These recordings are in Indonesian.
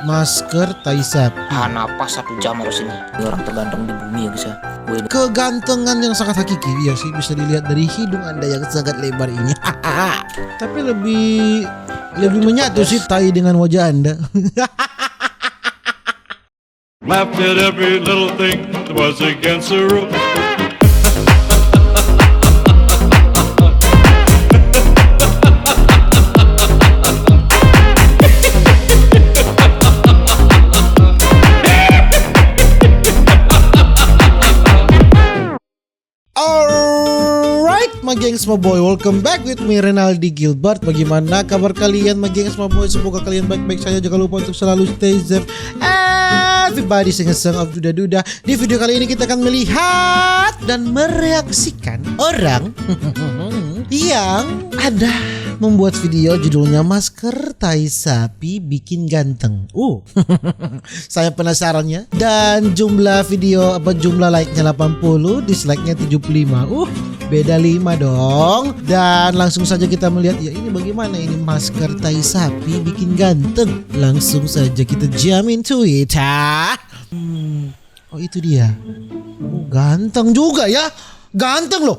masker tai sapi. Napas 1 jam harus ini. Ini orang terganteng di bumi ya guys ya. Gue ini. Kegantengan yang sangat hakiki, ya sih, bisa dilihat dari hidung Anda yang sangat lebar ini. Tapi lebih menyatu sih tai dengan wajah Anda. Laughed at every little thing that was against the rules. My gengs, my boy, welcome back with me Renaldi Gilbert. Bagaimana kabar kalian, my gengs, my boy? Semoga kalian baik-baik saja. Jangan lupa untuk selalu stay safe. Everybody sing-song of duda-duda. Di video kali ini kita akan melihat dan mereaksikan orang yang ada membuat video judulnya masker tai sapi bikin ganteng. Saya penasarannya. Dan jumlah video jumlah like-nya 80, dislike-nya 75. Beda 5 dong. Dan langsung saja kita melihat ya ini bagaimana ini masker tai sapi bikin ganteng. Langsung saja kita jump into it. Oh itu dia. Ganteng juga ya. Ganteng loh.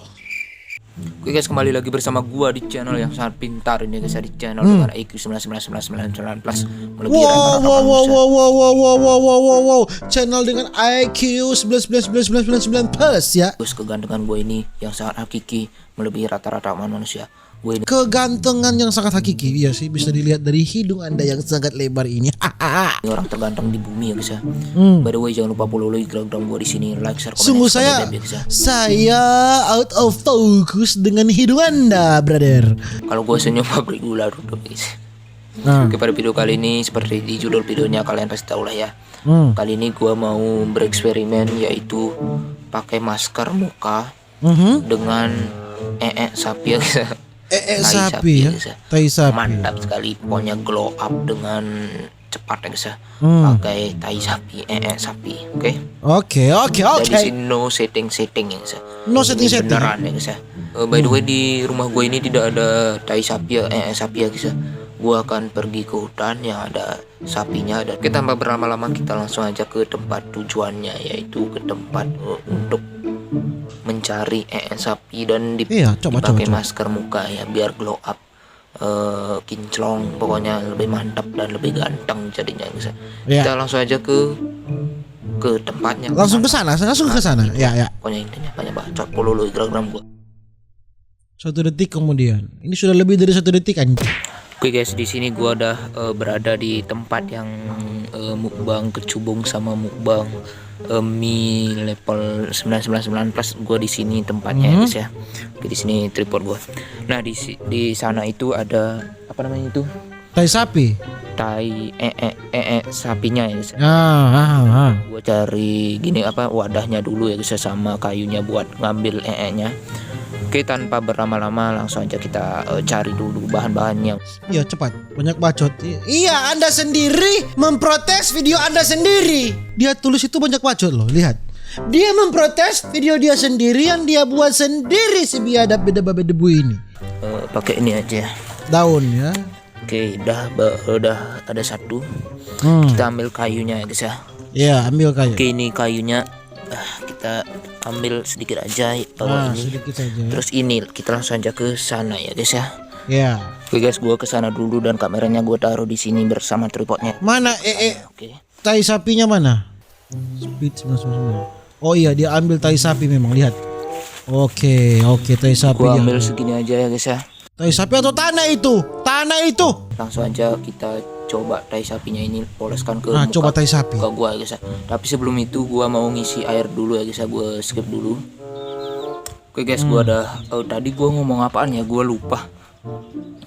Oke guys, kembali lagi bersama gua di channel yang sangat pintar ini guys, di channel dengan IQ 9999 plus melebihi rata-rata manusia. Wow. Channel dengan IQ 9999 plus ya. Terus kegantengan gua ini yang sangat hakiki melebihi rata-rata manusia. Gue ini. Kegantengan yang sangat hakiki, ya sih, bisa dilihat dari hidung Anda yang sangat lebar ini. Ini orang terganteng di bumi ya guys ya. By the way, jangan lupa follow Instagram gua di sini, like, share, komen. Sungguh saya out of focus dengan hidung Anda, brother. Kalau gue senyum pabrik gula duduk guys. Oke, pada video kali ini seperti di judul videonya kalian pasti tahu lah ya. Kali ini gue mau bereksperimen, yaitu pakai masker muka dengan sapi ya guys. Sapi ya. Tai sapi. Mantap sekali, pokoknya glow up dengan cepat ya guys ya. Pakai tai sapi, sapi. Oke. Dari sini no setting ya guys ya. No setting. Beneran ya guys ya. By the way, di rumah gue ini tidak ada tai sapi ya, sapi ya guys ya. Gue akan pergi ke hutan yang ada sapinya, dan kita tanpa berlama-lama kita langsung aja ke tempat tujuannya, yaitu ke tempat untuk mencari sapi dan dipakai masker muka ya biar glow up, kinclong, pokoknya lebih mantap dan lebih ganteng jadinya guys. Kita langsung aja ke tempatnya. Langsung ke sana. Ya. Pokoknya intinya banyak bacot follow Instagram gua. 1 detik kemudian. Ini sudah lebih dari 1 detik anjing. Oke guys, di sini gua udah berada di tempat yang mukbang kecubung sama mukbang mie level 999 plus. Gua di sini tempatnya ya guys ya. Oke, di sini tripod gua. Nah, di sana itu ada apa namanya itu? Tai sapi. Tai sapinya ya guys. Gua cari gini wadahnya dulu ya guys, sama kayunya buat ngambil nya. Oke, tanpa berlama-lama langsung aja kita cari dulu bahan-bahannya. Iya, cepat. Banyak bacot. Iya, Anda sendiri memprotes video Anda sendiri. Dia tulis itu banyak bacot loh, lihat. Dia memprotes video dia sendiri yang dia buat sendiri, si biadab beda babe debu ini. Pakai ini aja. Daun ya. Oke, udah ada 1. Kita ambil kayunya ya guys ya. Iya, ambil kayu. Oke, ini kayunya kita ambil sedikit aja ini. Sedikit saja. Terus ini kita langsung aja ke sana ya guys ya. Iya. Oke guys, gua ke sana dulu dan kameranya gua taruh di sini bersama tripodnya. Mana Oke. Tai sapinya mana? Speed 999. Oh iya, dia ambil tai sapi memang, lihat. Oke, tai sapi. Gua ambil segini aja ya guys ya. Tai sapi atau tanah itu? Langsung aja kita coba tai sapinya ini, poleskan ke muka, coba tai sapi. Ke gua guys ya. Tapi sebelum itu gua mau ngisi air dulu ya guys ya. Gua skip dulu. Oke guys, gua ada tadi gua ngomong apaan ya, gua lupa.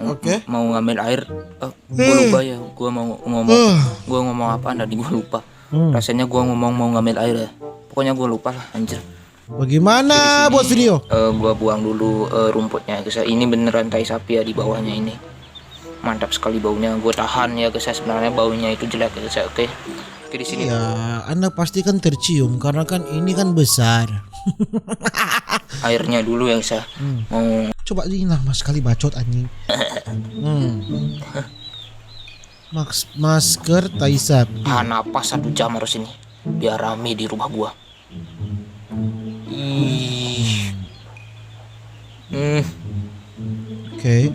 Oke. Mau ngambil air. Gua lupa ya. Gua mau ngomong apaan tadi, gua lupa. Rasanya gua ngomong mau ngambil air ya. Pokoknya gua lupa lah anjir. Bagaimana buat video? Gua buang dulu rumputnya guys ya. Ini beneran tai sapi ya di bawahnya ini. Mantap sekali baunya. Gue tahan ya guys, sebenarnya baunya itu jelek ya guys. Oke, di sini. Ya, Anda pasti kan tercium karena kan ini kan besar. Airnya dulu ya guys. Mau coba ini lama sekali bacot anjing. Masker tai sapi. Napas 1 jam harus ini biar rame di rumah gua. Ih. Oke.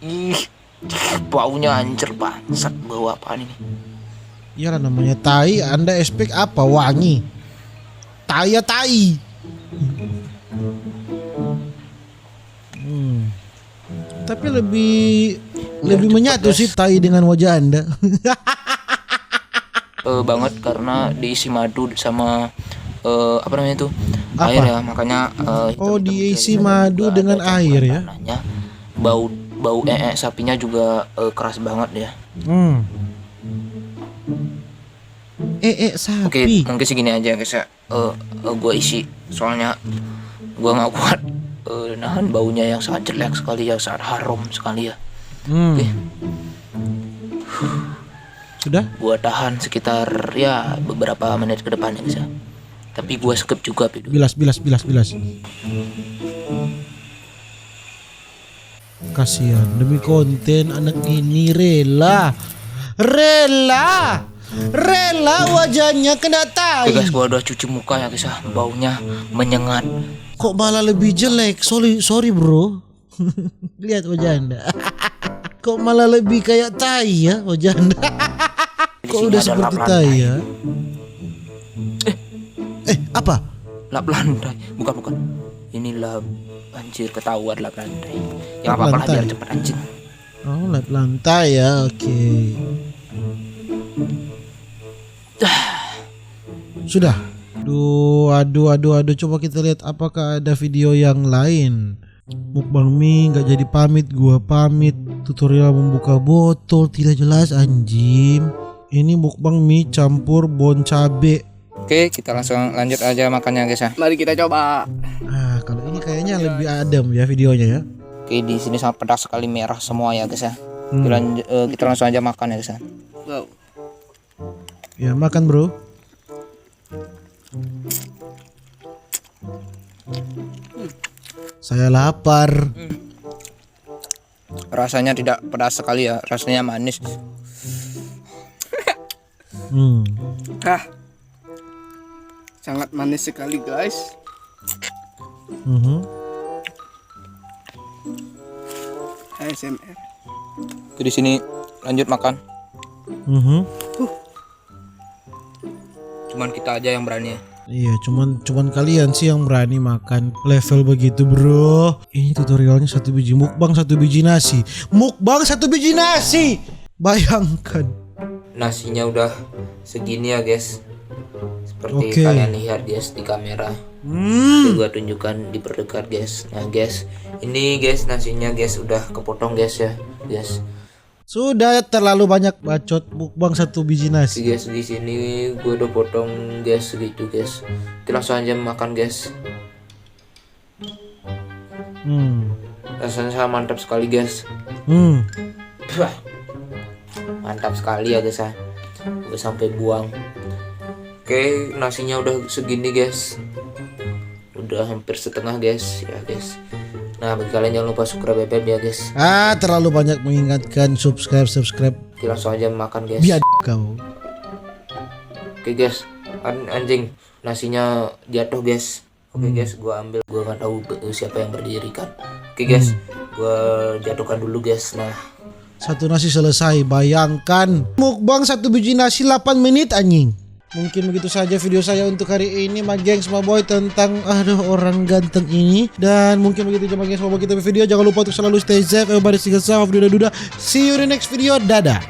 Ih, baunya anjir bangsat, bau apaan ini? Iyalah namanya tai, Anda expect apa? Wangi. Tai ya tai. Tapi lebih menyatu sih tai dengan wajah Anda. Banget karena diisi madu sama apa namanya itu? Apa? Air ya, makanya Diisi madu dengan air ya. Tanahnya. Bau sapinya juga keras banget ya. Sapi. Oke, mungkin segini aja guys ya. Gue isi soalnya gue nggak kuat nahan baunya yang sangat jelek sekali ya, sangat harum sekali ya. Oke. Sudah? Gue tahan sekitar ya beberapa menit ke depan ya guys ya. Tapi gue skip juga video. Bilas. Kasihan, demi konten anak ini rela wajahnya kena tai. Oke guys, gue udah cuci muka ya guys ya. Baunya menyengat. Kok malah lebih jelek? Sorry bro. Lihat wajah Anda. Kok malah lebih kayak tai ya wajah Anda. Kok udah seperti tai ya? Apa? Lap lantai. Bukan. Ini lap, anjir ketahuan lap lantai. Ya Lap apa-apa lah lantai. biar cepet anjing. Oh, lap lantai ya. Oke. Sudah. Aduh. Coba kita lihat apakah ada video yang lain. Mukbang mie nggak jadi pamit, gua pamit. Tutorial membuka botol tidak jelas anjing. Ini mukbang mie campur bon cabe. Oke, kita langsung lanjut aja makannya guys ya. Mari kita coba. Kalau ini kayaknya lebih adem ya videonya ya. Oke, di sini sangat pedas sekali, merah semua ya guys ya. Kita langsung aja makan ya guys ya. Wow. Ya makan bro. Saya lapar. Rasanya tidak pedas sekali ya, rasanya manis. Sangat manis sekali guys. ASMR. Oke, di sini lanjut makan. Cuman kita aja yang berani ya. Iya, cuman kalian sih yang berani makan level begitu, bro. Ini tutorialnya 1 biji mukbang, 1 biji nasi. Mukbang 1 biji nasi. Bayangkan. Nasinya udah segini ya guys. Seperti Oke. kalian lihat guys di kamera. Gua tunjukkan diperdekat guys. Nah guys, ini guys nasinya guys udah kepotong guys ya, guys. Sudah terlalu banyak bacot, mukbang 1 biji nasi. Guys, di sini gue udah potong guys segitu guys. Kita langsung aja makan guys. Rasanya mantap sekali guys. Wah, mantap sekali ya guys ya. Gue sampai buang. Oke, nasinya udah segini guys. Udah hampir setengah guys ya guys. Nah, bagi kalian jangan lupa subscribe ya guys. Terlalu banyak mengingatkan subscribe. Kita langsung aja makan guys. Biar kau. Oke guys, anjing nasinya jatuh guys. Oke guys, gua ambil, gua nggak tahu siapa yang berdiri kan. Oke guys, gua jatuhkan dulu guys. Nah, 1 nasi selesai, bayangkan. Mukbang 1 biji nasi 8 menit anjing. Mungkin begitu saja video saya untuk hari ini, my gengs, my boy, tentang orang ganteng ini. Dan mungkin begitu aja my gengs, my boy, kita video. Jangan lupa untuk selalu stay safe, everybody stay safe, duda. See you in the next video, dadah.